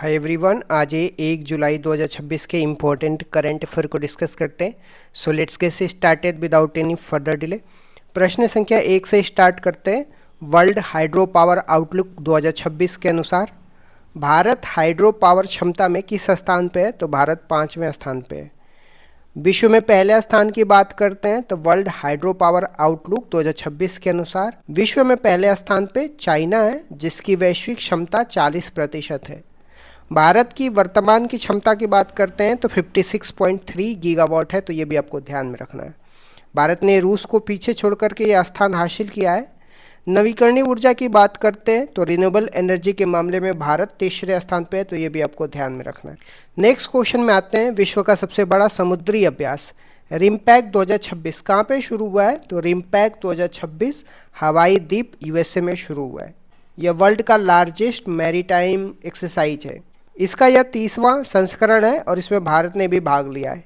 Hi everyone, आज ये 1 जुलाई 2026 के इम्पोर्टेंट करंट अफेयर को डिस्कस करते हैं। So let's get started without any further delay. प्रश्न संख्या 1 से स्टार्ट करते हैं। वर्ल्ड हाइड्रो पावर आउटलुक 2026 के अनुसार भारत हाइड्रो पावर क्षमता में किस स्थान पे है? तो भारत 5वें स्थान पे है। विश्व में पहले स्थान की बात करते हैं तो वर्ल्ड हाइड्रो पावर आउटलुक 2026 के अनुसार विश्व में पहले स्थान पे चाइना है, जिसकी वैश्विक क्षमता 40% है। भारत की वर्तमान की क्षमता की बात करते हैं तो 56.3 गीगावाट है, तो ये भी आपको ध्यान में रखना है। भारत ने रूस को पीछे छोड़ करके ये स्थान हासिल किया है। नवीकरणीय ऊर्जा की बात करते हैं तो रिन्यूएबल एनर्जी के मामले में भारत तीसरे स्थान पे है, तो ये भी आपको ध्यान में रखना है। नेक्स्ट क्वेश्चन में आते हैं। विश्व का सबसे बड़ा समुद्री अभ्यास रिमपैक 2026 कहाँ पे शुरू हुआ है? तो रिमपैक 2026 हवाई द्वीप यूएसए में शुरू हुआ है। यह वर्ल्ड का लार्जेस्ट मैरीटाइम एक्सरसाइज है। इसका यह 30वां संस्करण है और इसमें भारत ने भी भाग लिया है।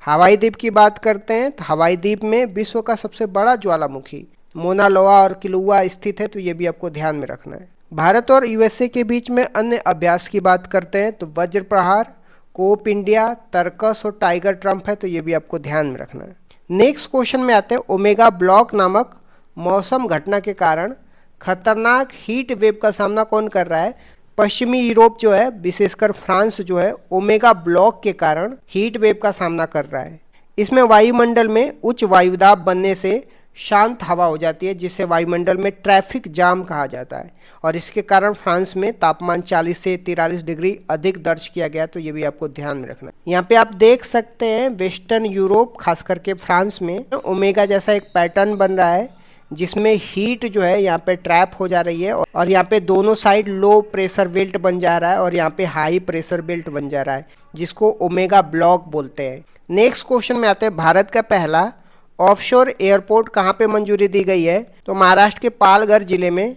हवाई द्वीप की बात करते हैं तो हवाई द्वीप में विश्व का सबसे बड़ा ज्वालामुखी मोना लोआ और किलुआ स्थित है, तो ये भी आपको ध्यान में रखना है। भारत और यूएसए के बीच में अन्य अभ्यास की बात करते हैं तो वज्र प्रहार, कोप इंडिया, तर्कस और टाइगर ट्रम्प है, तो ये भी आपको ध्यान में रखना है। नेक्स्ट क्वेश्चन में आते हैं। ओमेगा ब्लॉक नामक मौसम घटना के कारण खतरनाक हीट वेव का सामना कौन कर रहा है? पश्चिमी यूरोप जो है, विशेषकर फ्रांस जो है, ओमेगा ब्लॉक के कारण हीट वेव का सामना कर रहा है। इसमें वायुमंडल में उच्च वायुदाब बनने से शांत हवा हो जाती है, जिसे वायुमंडल में ट्रैफिक जाम कहा जाता है, और इसके कारण फ्रांस में तापमान 40 से 43 डिग्री अधिक दर्ज किया गया, तो ये भी आपको ध्यान में रखना है। यहाँ पे आप देख सकते हैं वेस्टर्न यूरोप खास करके फ्रांस में ओमेगा जैसा एक पैटर्न बन रहा है, जिसमें हीट जो है यहाँ पे ट्रैप हो जा रही है, और यहाँ पे दोनों साइड लो प्रेशर बेल्ट बन जा रहा है और यहाँ पे हाई प्रेशर बेल्ट बन जा रहा है, जिसको ओमेगा ब्लॉक बोलते हैं। नेक्स्ट क्वेश्चन में आते हैं। भारत का पहला ऑफशोर एयरपोर्ट कहाँ पे मंजूरी दी गई है? तो महाराष्ट्र के पालघर जिले में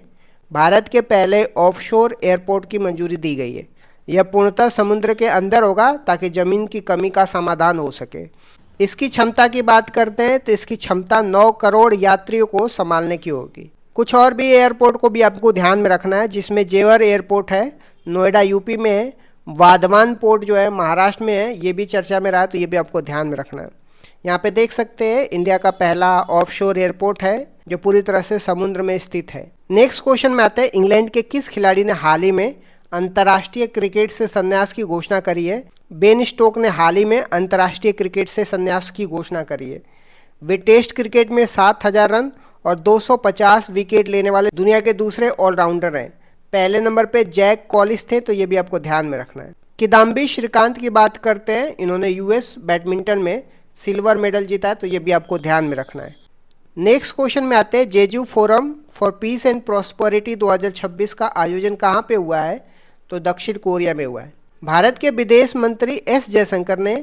भारत के पहले ऑफशोर एयरपोर्ट की मंजूरी दी गई है। यह पूर्णतः समुद्र के अंदर होगा ताकि जमीन की कमी का समाधान हो सके। इसकी क्षमता की बात करते हैं तो इसकी क्षमता 9 करोड़ यात्रियों को संभालने की होगी। कुछ और भी एयरपोर्ट को भी आपको ध्यान में रखना है, जिसमें जेवर एयरपोर्ट है, नोएडा यूपी में है, वाधवान पोर्ट जो है महाराष्ट्र में है, ये भी चर्चा में रहा है, तो ये भी आपको ध्यान में रखना है। यहाँ पे देख सकते हैं इंडिया का पहला ऑफशोर एयरपोर्ट है जो पूरी तरह से समुद्र में स्थित है। नेक्स्ट क्वेश्चन में आते हैं। इंग्लैंड के किस खिलाड़ी ने हाल ही में अंतर्राष्ट्रीय क्रिकेट से संन्यास की घोषणा करी है? बेन स्टोक ने हाल ही में अंतर्राष्ट्रीय क्रिकेट से संन्यास की घोषणा करी है। वे टेस्ट क्रिकेट में 7000 रन और 250 विकेट लेने वाले दुनिया के दूसरे ऑलराउंडर हैं। पहले नंबर पे जैक कॉलिस थे, तो ये भी आपको ध्यान में रखना है। किदाम्बी श्रीकांत की बात करते हैं। इन्होंने यूएस बैडमिंटन में सिल्वर मेडल जीता है, तो ये भी आपको ध्यान में रखना है। नेक्स्ट क्वेश्चन में आते हैं। Jeju forum for peace and prosperity 2026 का आयोजन कहाँ पे हुआ है? तो दक्षिण कोरिया में हुआ है। भारत के विदेश मंत्री एस जयशंकर ने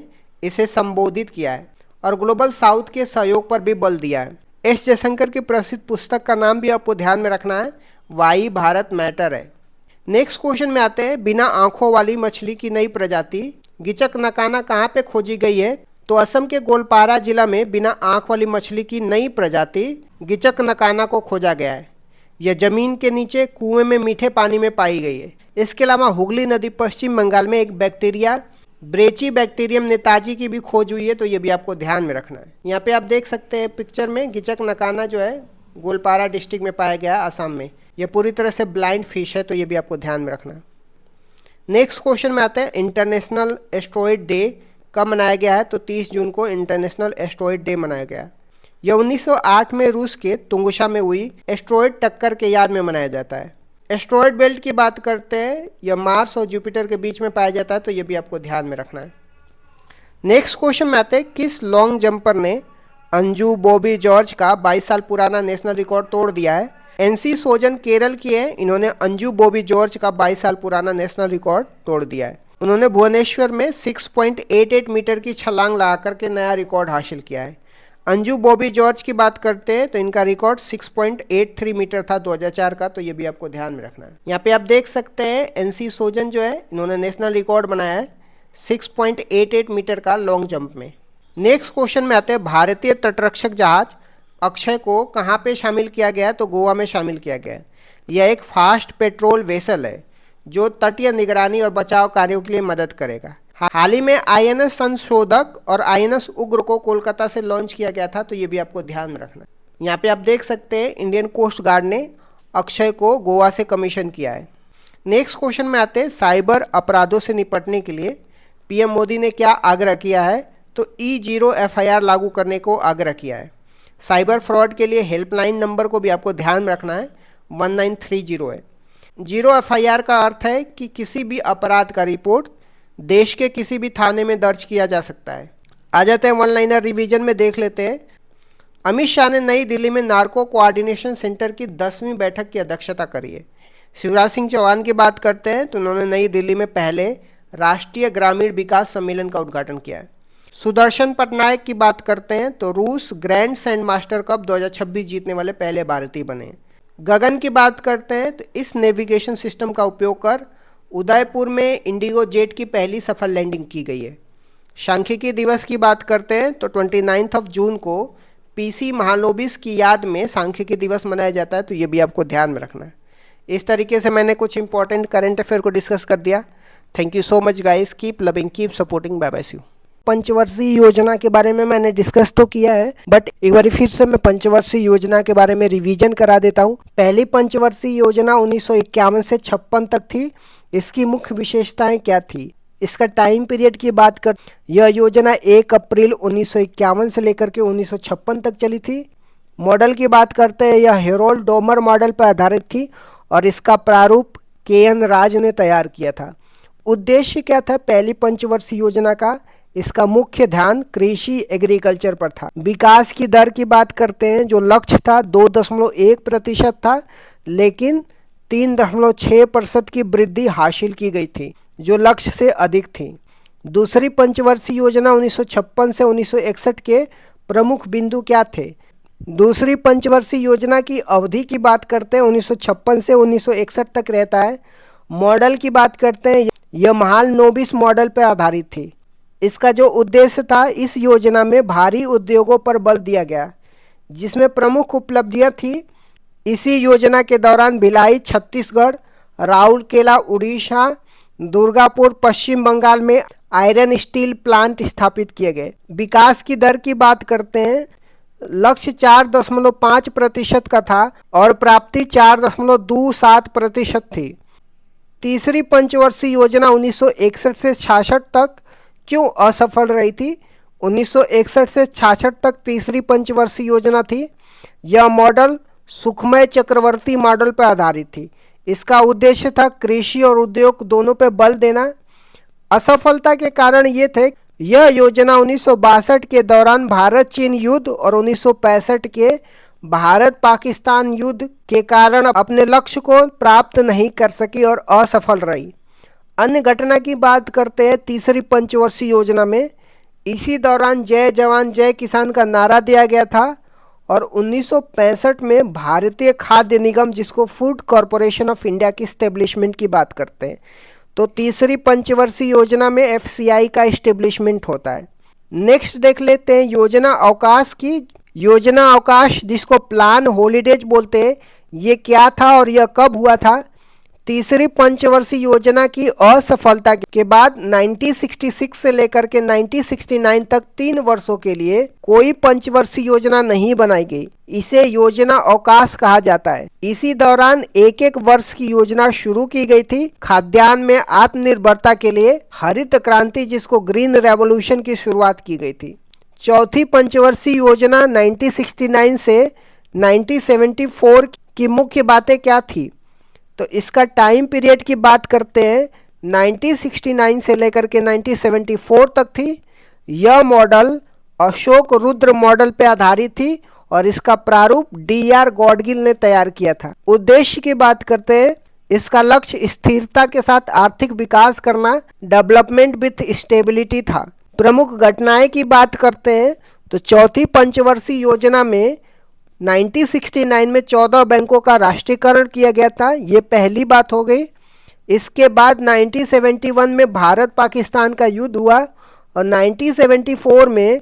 इसे संबोधित किया है और ग्लोबल साउथ के सहयोग पर भी बल दिया है। एस जयशंकर की प्रसिद्ध पुस्तक का नाम भी आपको ध्यान में रखना है, वाई भारत मैटर है। नेक्स्ट क्वेश्चन में आते हैं। बिना आंखों वाली मछली की नई प्रजाति गिचक नकाना कहाँ पे खोजी गई है? तो असम के गोलपारा जिला में बिना आंख वाली मछली की नई प्रजाति गिचक नकाना को खोजा गया है। यह जमीन के नीचे कुएं में मीठे पानी में पाई गई है। इसके अलावा हुगली नदी पश्चिम बंगाल में एक बैक्टीरिया ब्रेची बैक्टीरियम नेताजी की भी खोज हुई है, तो ये भी आपको ध्यान में रखना है। यहाँ पे आप देख सकते हैं पिक्चर में गिचक नकाना जो है गोलपारा डिस्ट्रिक्ट में पाया गया है, आसाम में। यह पूरी तरह से ब्लाइंड फिश है, तो ये भी आपको ध्यान में रखना है। नेक्स्ट क्वेश्चन में आते हैं। इंटरनेशनल एस्ट्रॉयड डे कब मनाया गया है? तो 30 जून को इंटरनेशनल एस्ट्रॉयड डे मनाया गया। यह 1908 में रूस के तुंगुशा में हुई एस्ट्रॉयड टक्कर के याद में मनाया जाता है। एस्ट्रॉयड बेल्ट की बात करते हैं। यह मार्स और जुपिटर के बीच में पाया जाता है, तो यह भी आपको ध्यान में रखना है। नेक्स्ट क्वेश्चन में आते हैं। किस लॉन्ग जंपर ने अंजू बॉबी जॉर्ज का 22 साल पुराना नेशनल रिकॉर्ड तोड़ दिया है? एनसी सोजन केरल की है। इन्होंने अंजू बॉबी जॉर्ज का 22 साल पुराना नेशनल रिकॉर्ड तोड़ दिया है। उन्होंने भुवनेश्वर में 6.88 मीटर की छलांग लगा करके नया रिकॉर्ड हासिल किया है। अंजू बॉबी जॉर्ज की बात करते हैं तो इनका रिकॉर्ड 6.83 मीटर था 2004 का, तो ये भी आपको ध्यान में रखना है। यहाँ पे आप देख सकते हैं एनसी सोजन जो है इन्होंने नेशनल रिकॉर्ड बनाया है 6.88 मीटर का लॉन्ग जंप में। नेक्स्ट क्वेश्चन में आते हैं। भारतीय तटरक्षक जहाज अक्षय को कहाँ पे शामिल किया गया है? तो गोवा में शामिल किया गया है। यह एक फास्ट पेट्रोल वेसल है जो तटीय निगरानी और बचाव कार्यों के लिए मदद करेगा। हाल ही में आईएनएस संशोधक और आईएनएस उग्र को कोलकाता से लॉन्च किया गया था, तो ये भी आपको ध्यान में रखना है। यहाँ पे आप देख सकते हैं इंडियन कोस्ट गार्ड ने अक्षय को गोवा से कमीशन किया है। नेक्स्ट क्वेश्चन में आते हैं, साइबर अपराधों से निपटने के लिए पीएम मोदी ने क्या आग्रह किया है? तो E0 FIR लागू करने को आग्रह किया है। साइबर फ्रॉड के लिए हेल्पलाइन नंबर को भी आपको ध्यान में रखना है, 1930 है। 0 FIR का अर्थ है कि किसी भी अपराध का रिपोर्ट देश के किसी भी थाने में दर्ज किया जा सकता है। आ जाते हैं वन लाइनर रिवीजन में, देख लेते हैं। अमित शाह ने नई दिल्ली में नार्को कोऑर्डिनेशन सेंटर की 10वीं बैठक की अध्यक्षता करी है। शिवराज सिंह चौहान की बात करते हैं तो उन्होंने नई दिल्ली में पहले राष्ट्रीय ग्रामीण विकास सम्मेलन का उद्घाटन किया है। सुदर्शन पटनायक की बात करते हैं तो रूस ग्रैंड सैंड मास्टर कप 2026 जीतने वाले पहले भारतीय बने हैं। गगन की बात करते हैं तो इस नेविगेशन सिस्टम का उपयोग कर उदयपुर में इंडिगो जेट की पहली सफल लैंडिंग की गई है। सांख्यिकी दिवस की बात करते हैं तो 29 जून को पीसी महालोबिस की याद में सांख्यिकी दिवस मनाया जाता है, तो ये भी आपको ध्यान में रखना है। इस तरीके से मैंने कुछ इंपॉर्टेंट करंट अफेयर को डिस्कस कर दिया। Thank you so much guys, keep loving, keep supporting, bye bye see you. पंचवर्षीय योजना के बारे में मैंने डिस्कस तो किया है, बट एक बार फिर से मैं पंचवर्षीय योजना के बारे में रिवीजन करा देता हूँ। पहली पंचवर्षीय योजना 1951 से 56 तक थी। इसकी मुख्य विशेषताएं क्या थी? इसका टाइम पीरियड की बात कर, यह योजना 1 अप्रैल 1951 से लेकर के 1956 तक चली थी। मॉडल की बात करते हैं, यह हेरोल्ड डोमर मॉडल पर आधारित थी और इसका प्रारूप KN राज ने तैयार किया था। उद्देश्य क्या था पहली पंचवर्षीय योजना का? इसका मुख्य ध्यान कृषि एग्रीकल्चर पर था। विकास की दर की बात करते हैं, जो लक्ष्य था 2.1% था, लेकिन 3.6% की वृद्धि हासिल की गई थी, जो लक्ष्य से अधिक थी। दूसरी पंचवर्षीय योजना 1956 से 1961 के प्रमुख बिंदु क्या थे? दूसरी पंचवर्षीय योजना की अवधि की बात करते हैं 1956 से 1961 तक रहता है। मॉडल की बात करते हैं, यह महालनोबिस मॉडल पर आधारित थी। इसका जो उद्देश्य था, इस योजना में भारी उद्योगों पर बल दिया गया, जिसमें प्रमुख उपलब्धियां थी। इसी योजना के दौरान भिलाई छत्तीसगढ़, राउरकेला उड़ीसा, दुर्गापुर पश्चिम बंगाल में आयरन स्टील प्लांट स्थापित किए गए। विकास की दर की बात करते हैं, लक्ष्य 4.5% का था और प्राप्ति 4.27% थी। तीसरी पंचवर्षीय योजना 1961 से 66 तक क्यों असफल रही थी? 1961 से 66 तक तीसरी पंचवर्षीय योजना थी। यह मॉडल सुखमय चक्रवर्ती मॉडल पर आधारित थी। इसका उद्देश्य था कृषि और उद्योग दोनों पर बल देना। असफलता के कारण ये थे, यह योजना 1962 के दौरान भारत चीन युद्ध और 1965 के भारत पाकिस्तान युद्ध के कारण अपने लक्ष्य को प्राप्त नहीं कर सकी और असफल रही। अन्य घटना की बात करते हैं तीसरी पंचवर्षीय योजना में, इसी दौरान जय जवान जय किसान का नारा दिया गया था और 1965 में भारतीय खाद्य निगम, जिसको फूड कॉरपोरेशन ऑफ इंडिया की स्टेब्लिशमेंट की बात करते हैं, तो तीसरी पंचवर्षीय योजना में FCI का इस्टेब्लिशमेंट होता है। नेक्स्ट देख लेते हैं योजना अवकाश की। योजना अवकाश, जिसको प्लान हॉलीडेज बोलते हैं, ये क्या था और यह कब हुआ था? तीसरी पंचवर्षीय योजना की असफलता के बाद 1966 से लेकर के 1969 तक 3 वर्षों के लिए कोई पंचवर्षीय योजना नहीं बनाई गई। इसे योजना अवकाश कहा जाता है। इसी दौरान एक एक वर्ष की योजना शुरू की गई थी। खाद्यान्न में आत्मनिर्भरता के लिए हरित क्रांति, जिसको ग्रीन रेवोल्यूशन की शुरुआत की गई थी। चौथी पंचवर्षीय योजना 1969 से 1974 की मुख्य बातें क्या थी? तो इसका टाइम पीरियड की बात करते हैं, 1969 से लेकर के 1974 तक थी। यह मॉडल अशोक रुद्र मॉडल पर आधारित थी और इसका प्रारूप DR गॉडगिल ने तैयार किया था। उद्देश्य की बात करते हैं, इसका लक्ष्य स्थिरता के साथ आर्थिक विकास करना, डेवलपमेंट विथ स्टेबिलिटी था। प्रमुख घटनाएं की बात करते हैं तो चौथी पंचवर्षीय योजना में 1969 में 14 बैंकों का राष्ट्रीयकरण किया गया था। ये पहली बात हो गई। इसके बाद 1971 में भारत पाकिस्तान का युद्ध हुआ और 1974 में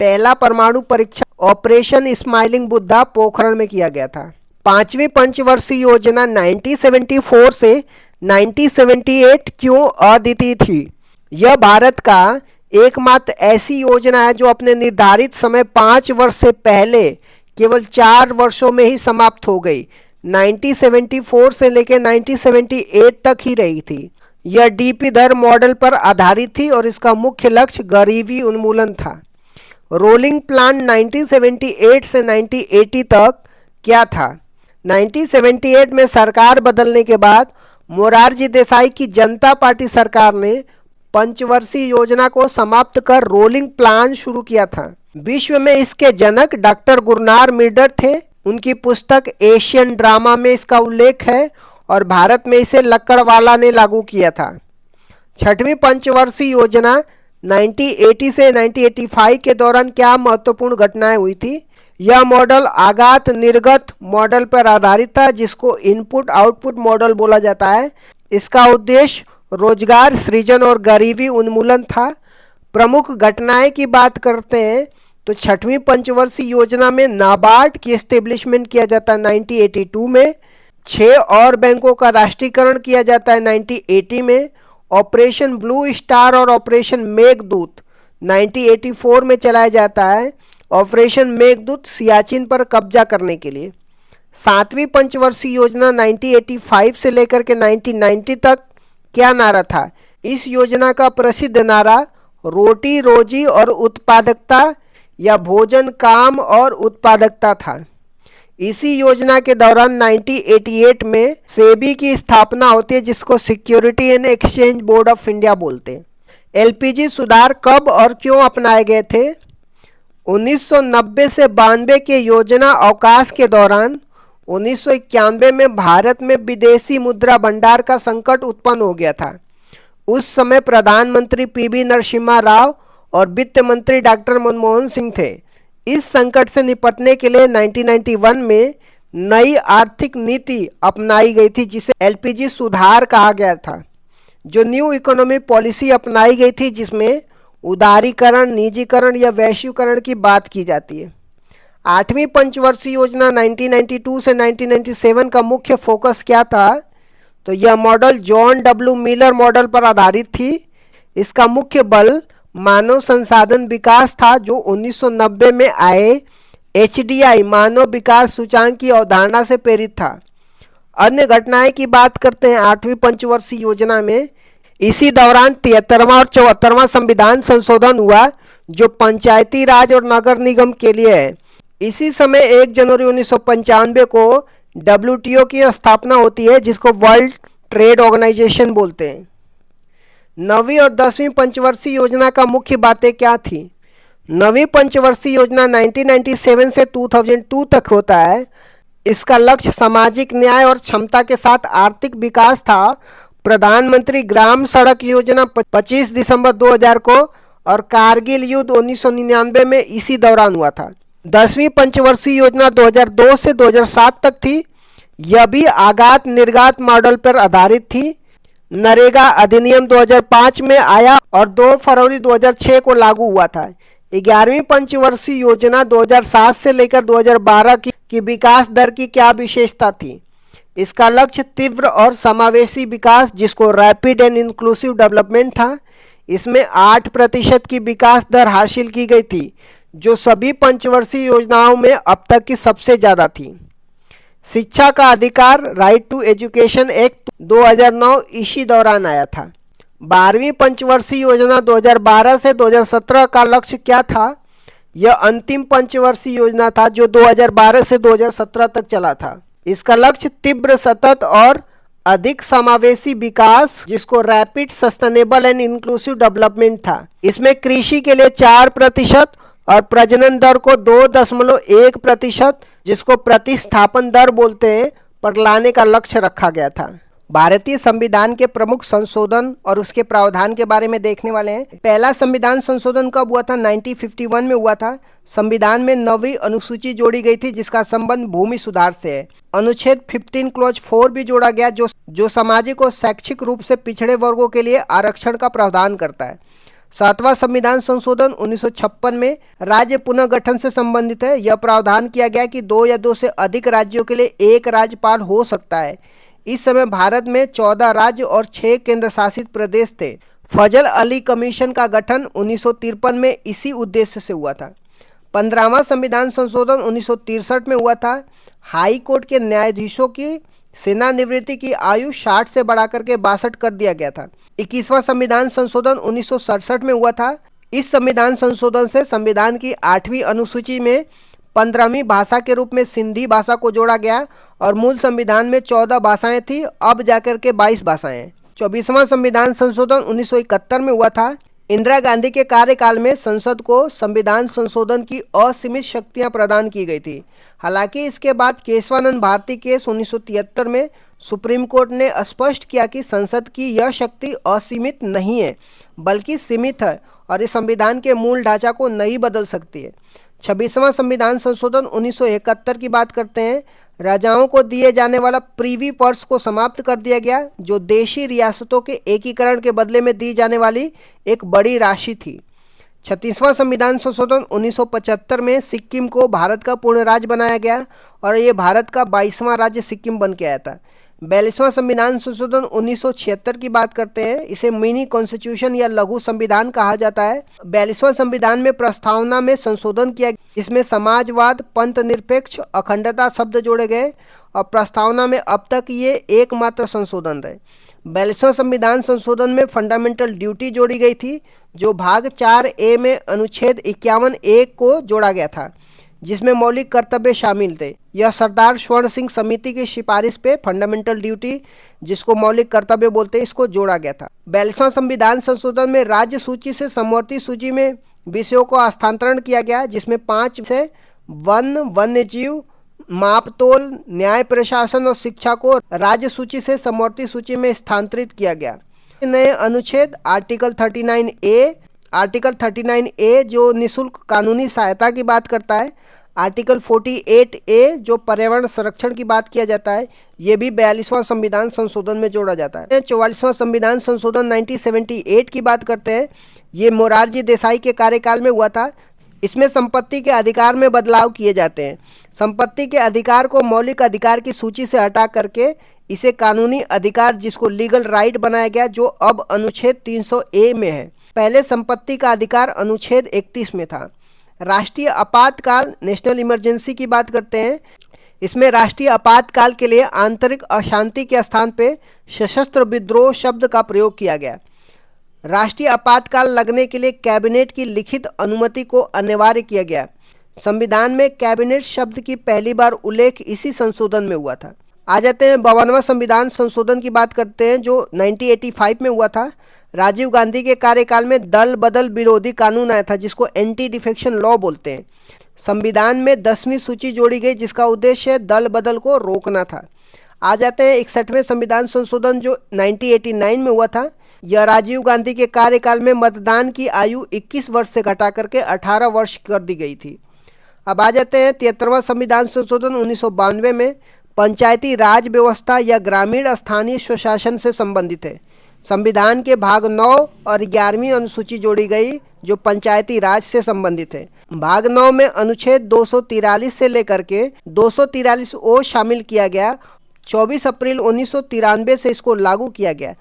पहला परमाणु परीक्षण ऑपरेशन स्माइलिंग बुद्धा पोखरण में किया गया था। पांचवी पंचवर्षीय योजना 1974 से 1978 क्यों अद्वितीय थी? यह भारत का एकमात्र ऐसी योजना है जो अपने निर्धारित समय 5 वर्ष से पहले केवल 4 वर्षों में ही समाप्त हो गई। 1974 से लेकर 1978 तक ही रही थी। यह डीपी दर मॉडल पर आधारित थी और इसका मुख्य लक्ष्य गरीबी उन्मूलन था। रोलिंग प्लान 1978 से 1980 तक क्या था? 1978 में सरकार बदलने के बाद मोरारजी देसाई की जनता पार्टी सरकार ने पंचवर्षीय योजना को समाप्त कर रोलिंग प्लान शुरू किया था। विश्व में इसके जनक डॉक्टर गुरनार मिर्डर थे। उनकी पुस्तक एशियन ड्रामा में इसका उल्लेख है और भारत में इसे लक्कड़वाला ने लागू किया था। छठवीं पंचवर्षीय योजना 1980 से 1985 के दौरान क्या महत्वपूर्ण घटनाएं हुई थी? यह मॉडल आगात निर्गत मॉडल पर आधारित था, जिसको इनपुट आउटपुट मॉडल बोला जाता है। इसका उद्देश्य रोजगार सृजन और गरीबी उन्मूलन था। प्रमुख घटनाएं की बात करते हैं तो छठवीं पंचवर्षीय योजना में नाबार्ड की एस्टेब्लिशमेंट किया जाता है 1982 में। 6 और बैंकों का राष्ट्रीयकरण किया जाता है 1980 में। ऑपरेशन ब्लू स्टार और ऑपरेशन मेघदूत 1984 में चलाया जाता है। ऑपरेशन मेघदूत सियाचिन पर कब्जा करने के लिए। 7वीं पंचवर्षीय योजना 1985 से लेकर के 1990 तक क्या नारा था? इस योजना का प्रसिद्ध नारा रोटी रोजी और उत्पादकता या भोजन काम और उत्पादकता था। इसी योजना के दौरान 1988 में सेबी की स्थापना होती है, जिसको security and exchange board of India बोलते हैं। एलपीजी सुधार कब और क्यों अपनाए गए थे? 1990 से 92 के योजना अवकाश के दौरान 1991 में भारत में विदेशी मुद्रा भंडार का संकट उत्पन्न हो गया था। उस समय प्रधानमंत्री पीवी नरसिम्हा राव और वित्त मंत्री डॉक्टर मनमोहन सिंह थे। इस संकट से निपटने के लिए 1991 में नई आर्थिक नीति अपनाई गई थी, जिसे एलपीजी सुधार कहा गया था। जो न्यू इकोनॉमी पॉलिसी अपनाई गई थी, जिसमें उदारीकरण, निजीकरण या वैश्वीकरण की बात की जाती है। 8वीं पंचवर्षीय योजना 1992 से 1997 का मुख्य फोकस क्या था? तो यह model John W Miller model पर आधारित थी। इसका मुख्य बल मानव संसाधन विकास था, जो 1990 में आए एचडीआई मानव विकास सूचांक की अवधारणा से प्रेरित था। अन्य घटनाएं की बात करते हैं 8वीं पंचवर्षीय योजना में। इसी दौरान 73वां और 74वां संविधान संशोधन हुआ, जो पंचायती राज और नगर निगम के लिए है। इसी समय 1 जनवरी 1995 को डब्ल्यूटीओ की स्थापना होती है, जिसको वर्ल्ड ट्रेड ऑर्गेनाइजेशन बोलते हैं। 9वीं और 10वीं पंचवर्षीय योजना का मुख्य बातें क्या थी? 9वीं पंचवर्षीय योजना 1997 से 2002 तक होता है। इसका लक्ष्य सामाजिक न्याय और क्षमता के साथ आर्थिक विकास था। प्रधानमंत्री ग्राम सड़क योजना 25 दिसंबर 2000 को और कारगिल युद्ध 1999 में इसी दौरान हुआ था। 10वीं पंचवर्षीय योजना 2002 से 2007 तक थी। यह भी आगात निर्गात मॉडल पर आधारित थी। नरेगा अधिनियम 2005 में आया और 2 फरवरी 2006 को लागू हुआ था। 11वीं पंचवर्षीय योजना 2007 से लेकर 2012 की विकास दर की क्या विशेषता थी? इसका लक्ष्य तीव्र और समावेशी विकास, जिसको रैपिड एंड इंक्लूसिव डेवलपमेंट था। इसमें 8% की विकास दर हासिल की गई थी, जो सभी पंचवर्षीय योजनाओं में अब तक की सबसे ज़्यादा थी। शिक्षा का अधिकार राइट टू एजुकेशन एक्ट 2009 इसी दौरान आया था। 12वीं पंचवर्षीय योजना 2012 से 2017 का लक्ष्य क्या था? यह अंतिम पंचवर्षीय योजना था, जो 2012 से 2017 तक चला था। इसका लक्ष्य तीव्र, सतत और अधिक समावेशी विकास, जिसको rapid sustainable and inclusive development था। इसमें कृषि के लिए 4% और प्रजनन दर को 2.1%, जिसको प्रतिस्थापन दर बोलते हैं, पर लाने का लक्ष्य रखा गया था। भारतीय संविधान के प्रमुख संशोधन और उसके प्रावधान के बारे में देखने वाले हैं। पहला संविधान संशोधन कब हुआ था? 1951 में हुआ था। संविधान में 9वीं अनुसूची जोड़ी गई थी, जिसका संबंध भूमि सुधार से है। अनुच्छेद 15 क्लॉज 4 भी जोड़ा गया, जो सामाजिक और शैक्षिक रूप से पिछड़े वर्गों के लिए आरक्षण का प्रावधान करता है। 7वां संविधान संशोधन 1956 में राज्य पुनर्गठन से संबंधित है। यह प्रावधान किया गया कि 2 या 2 से अधिक राज्यों के लिए एक राज्यपाल हो सकता है। इस समय भारत में 14 राज्य और 6 केंद्र शासित प्रदेश थे। फजल अली कमीशन का गठन 1953 में इसी उद्देश्य से हुआ था। 15वां संविधान संशोधन 1963 में हुआ था। हाई कोर्ट के न्यायाधीशों की सेवानिवृत्ति की आयु 60 से बढ़ाकर के 62 कर दिया गया था। 21वां संविधान संशोधन 1967 में हुआ था। इस संविधान संशोधन से संविधान की 8वीं अनुसूची में 15वीं भाषा के रूप में सिंधी भाषा को जोड़ा गया और मूल संविधान में 14 भाषाएं थी, अब जाकर के 22 भाषाएं हैं। 24वां संविधान संशोधन 1971 में हुआ था। इंदिरा गांधी के कार्यकाल में संसद को संविधान संशोधन की असीमित शक्तियां प्रदान की गई थी। हालांकि इसके बाद केशवानंद भारती केस 1973 में सुप्रीम कोर्ट ने स्पष्ट किया कि संसद की यह शक्ति असीमित नहीं है बल्कि सीमित है और इस संविधान के मूल ढांचा को नहीं बदल सकती है। 26वां संविधान संशोधन 1971 की बात करते हैं। राजाओं को दिए जाने वाला प्रीवी पर्स को समाप्त कर दिया गया, जो देशी रियासतों के एकीकरण के बदले में दी जाने वाली एक बड़ी राशि थी। 36वां संविधान संशोधन 1975 में सिक्किम को भारत का पूर्ण राज्य बनाया गया और ये भारत का 22वां राज्य सिक्किम बन के आया था। 42वां संविधान संशोधन 1976 की बात करते हैं। इसे मिनी कॉन्स्टिट्यूशन या लघु संविधान कहा जाता है। 42वां संविधान में प्रस्तावना में संशोधन किया, इसमें समाजवाद, पंथ निरपेक्ष, अखंडता शब्द जोड़े गए और प्रस्तावना में अब तक ये एकमात्र संशोधन है। 42वां संविधान संशोधन में फंडामेंटल ड्यूटी जोड़ी गई थी, जो भाग 4A में अनुच्छेद 51A को जोड़ा गया था, जिसमें मौलिक कर्तव्य शामिल थे। यह सरदार स्वर्ण सिंह समिति की सिफारिश पे फंडामेंटल ड्यूटी, जिसको मौलिक कर्तव्य बोलते हैं, इसको जोड़ा गया था। 42वां संविधान संशोधन में राज्य सूची से समवर्ती सूची में विषयों को हस्तांतरण किया गया, जिसमें 5 से वन, वन्य जीव, मापतोल, न्याय प्रशासन और शिक्षा को राज्य सूची से समवर्ती सूची में स्थानांतरित किया गया। नए अनुच्छेद आर्टिकल 39A जो निःशुल्क कानूनी सहायता की बात करता है, आर्टिकल 48A जो पर्यावरण संरक्षण की बात किया जाता है, ये भी 42वां संविधान संशोधन में जोड़ा जाता है। 44वां संविधान संशोधन 1978 की बात करते हैं। ये मोरारजी देसाई के कार्यकाल में हुआ था। इसमें संपत्ति के अधिकार में बदलाव किए जाते हैं। संपत्ति के अधिकार को मौलिक अधिकार की सूची से हटा करके इसे कानूनी अधिकार, जिसको लीगल राइट बनाया गया, जो अब अनुच्छेद 300A में है। पहले संपत्ति का अधिकार अनुच्छेद 31 में था। राष्ट्रीय आपातकाल, नेशनल इमरजेंसी की बात करते हैं। इसमें राष्ट्रीय आपातकाल के लिए आंतरिक अशांति के स्थान पे सशस्त्र विद्रोह शब्द का प्रयोग किया गया। राष्ट्रीय आपातकाल लगने के लिए कैबिनेट की लिखित अनुमति को अनिवार्य किया गया। संविधान में कैबिनेट शब्द की पहली बार उल्लेख इसी संशोधन में हुआ था। आ जाते हैं 52वां संविधान संशोधन की बात करते हैं, जो 1985 में हुआ था। राजीव गांधी के कार्यकाल में दल बदल विरोधी कानून आया था, जिसको एंटी डिफेक्शन लॉ बोलते हैं। संविधान में 10वीं सूची जोड़ी गई, जिसका उद्देश्य दल बदल को रोकना था। आ जाते हैं 61वें संविधान संशोधन, जो 1989 में हुआ था। यह राजीव गांधी के कार्यकाल में मतदान की आयु 21 वर्ष से घटा करके 18 वर्ष कर दी गई थी। अब आ जाते हैं 73वां संविधान संशोधन 1992 में। पंचायती राज व्यवस्था या ग्रामीण स्थानीय स्वशासन से संबंधित है। संविधान के भाग 9 और 11वीं अनुसूची जोड़ी गई, जो पंचायती राज से संबंधित है। भाग 9 में अनुच्छेद 243 से लेकर के 243O शामिल किया गया। 24 अप्रैल 1993 से इसको लागू किया गया।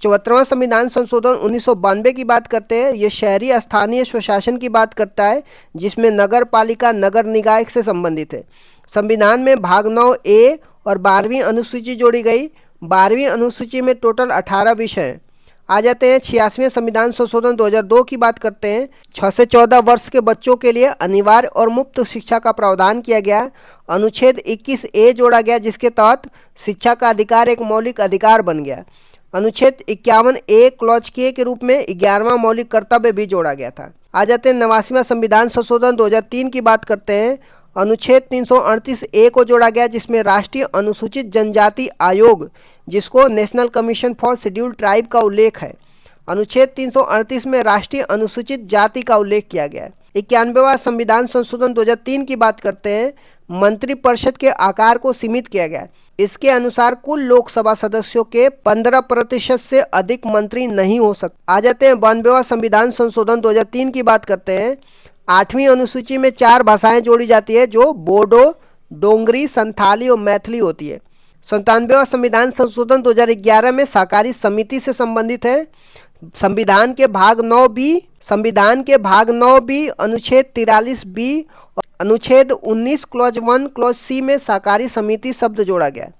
74वां संविधान संशोधन 1992 की बात करते हैं। ये शहरी स्थानीय स्वशासन की बात करता है, जिसमें नगर पालिका, नगर निकाय से संबंधित है। संविधान में भाग 9A और 12वीं अनुसूची जोड़ी गई। 12वीं अनुसूची में टोटल 18 विषय हैं। आ जाते हैं 86वें संविधान संशोधन 2002 की बात करते हैं। 6 से 14 वर्ष के बच्चों के लिए अनिवार्य और मुफ्त शिक्षा का प्रावधान किया गया। अनुच्छेद 21A जोड़ा गया, जिसके तहत शिक्षा का अधिकार एक मौलिक अधिकार बन गया। अनुच्छेद 51A क्लॉज K के रूप में 11वां मौलिक कर्तव्य भी जोड़ा गया था। आ जाते हैं 89वां संविधान संशोधन 2003 की बात करते हैं। अनुच्छेद 338A को जोड़ा गया, जिसमें राष्ट्रीय अनुसूचित जनजाति आयोग, जिसको national commission for scheduled tribe का उल्लेख है। अनुच्छेद 338 में राष्ट्रीय अनुसूचित जाति का उल्लेख किया गया है। 91वां संविधान संशोधन 2003 की बात करते हैं। मंत्रिपरिषद के आकार को सीमित किया गया। इसके अनुसार कुल लोकसभा सदस्यों के 15% से अधिक मंत्री नहीं हो सकते। आ जाते हैं 92वां संविधान संशोधन 2003 की बात करते हैं। 8वीं अनुसूची में 4 भाषाएं जोड़ी जाती है, जो बोडो, डोंगरी, संथाली और मैथिली होती है। 97वां संविधान संशोधन 2011 में सहकारी समिति से संबंधित है। संविधान के भाग 9 बी अनुच्छेद 43 बी और अनुच्छेद 19 क्लॉज 1 क्लॉज सी में सहकारी समिति शब्द जोड़ा गया।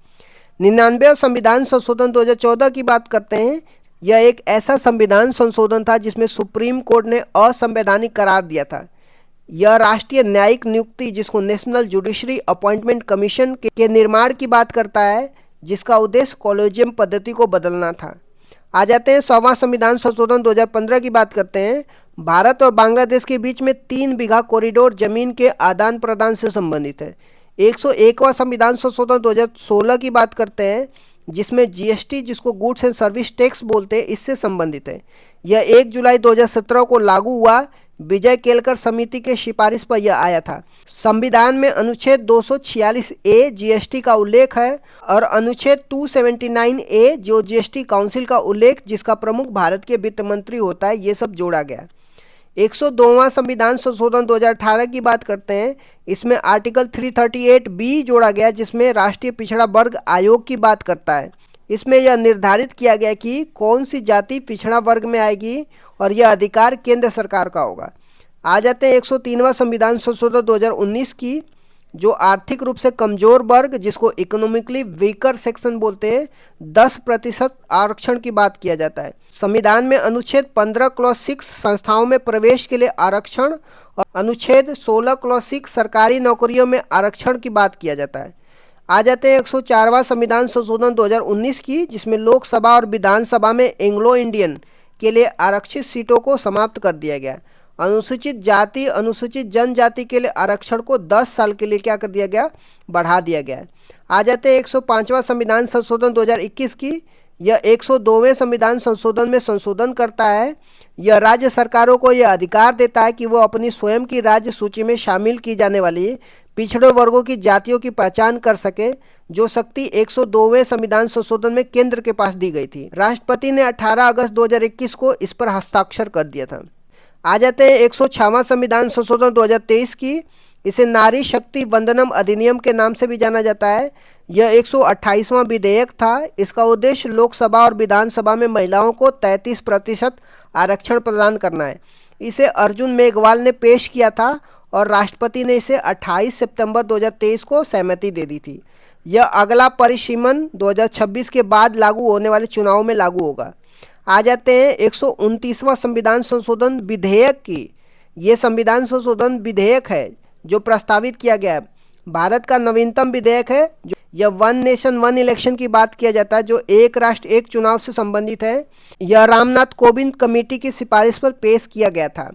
99वां संविधान संशोधन 2014 की बात करते हैं। यह एक ऐसा संविधान संशोधन था जिसमें सुप्रीम कोर्ट ने असंवैधानिक करार दिया था। यह राष्ट्रीय न्यायिक नियुक्ति, जिसको नेशनल जुडिशरी अपॉइंटमेंट कमीशन के निर्माण की बात करता है, जिसका उद्देश्य कॉलेजियम पद्धति को बदलना था। आ जाते हैं 100वां संविधान संशोधन 2015 की बात करते हैं। भारत और बांग्लादेश के बीच में 3 बीघा कॉरिडोर जमीन के आदान प्रदान से संबंधित है। 101वां संविधान संशोधन 2016 की बात करते हैं, जिसमें जीएसटी, जिसको गुड्स एंड सर्विस टैक्स बोलते हैं, इससे संबंधित है। यह 1 जुलाई 2017 को लागू हुआ। विजय केलकर समिति के सिफारिश पर यह आया था। संविधान में अनुच्छेद 246 ए जीएसटी का उल्लेख है और अनुच्छेद 279 ए जो जीएसटी काउंसिल का उल्लेख, जिसका प्रमुख भारत के वित्त मंत्री होता है, ये सब जोड़ा गया। 102वां संविधान संशोधन 2018 की बात करते हैं। इसमें आर्टिकल 338 बी जोड़ा गया, जिसमें राष्ट्रीय पिछड़ा वर्ग आयोग की बात करता है। इसमें यह निर्धारित किया गया कि कौन सी जाति पिछड़ा वर्ग में आएगी और यह अधिकार केंद्र सरकार का होगा। आ जाते हैं 103वां संविधान संशोधन 2019 की, जो आर्थिक रूप से कमजोर वर्ग, जिसको इकोनॉमिकली वीकर सेक्शन बोलते हैं, 10% आरक्षण की बात किया जाता है। संविधान में अनुच्छेद 15 क्लॉज 6 संस्थाओं में प्रवेश के लिए आरक्षण और अनुच्छेद 16 क्लॉज 6 सरकारी नौकरियों में आरक्षण की बात किया जाता है। आ जाते हैं 104वां संविधान संशोधन 2019 की, जिसमें लोकसभा और विधानसभा में एंग्लो इंडियन के लिए आरक्षित सीटों को समाप्त कर दिया गया। अनुसूचित जाति, अनुसूचित जनजाति के लिए आरक्षण को 10 साल के लिए क्या कर दिया गया, बढ़ा दिया गया। आ जाते हैं 105वां संविधान संशोधन 2021 की। यह 102वें संविधान संशोधन में संशोधन करता है। यह राज्य सरकारों को यह अधिकार देता है कि वो अपनी स्वयं की राज्य सूची में शामिल की जाने वाली पिछड़े वर्गों की जातियों की पहचान कर सके, जो शक्ति 102वें संविधान संशोधन में केंद्र के पास दी गई थी। राष्ट्रपति ने 18 अगस्त 2021 को इस पर हस्ताक्षर कर दिया था। आ जाते हैं 106वां संविधान संशोधन 2023 की। इसे नारी शक्ति वंदनम अधिनियम के नाम से भी जाना जाता है। यह 128वां विधेयक था। इसका उद्देश्य लोकसभा और विधानसभा में महिलाओं को 33% आरक्षण प्रदान करना है। इसे अर्जुन मेघवाल ने पेश किया था और राष्ट्रपति ने इसे 28 सितंबर 2023 को सहमति दे दी थी। यह अगला परिसीमन 2026 के बाद लागू होने वाले चुनाव में लागू होगा। आ जाते हैं 129वां संविधान संशोधन विधेयक की। ये संविधान संशोधन विधेयक है जो प्रस्तावित किया गया है। भारत का नवीनतम विधेयक है। जो यह 1 नेशन 1 इलेक्शन की बात किया जाता है, जो एक राष्ट्र एक चुनाव से संबंधित है। यह रामनाथ कोविंद कमेटी की सिफारिश पर पेश किया गया था।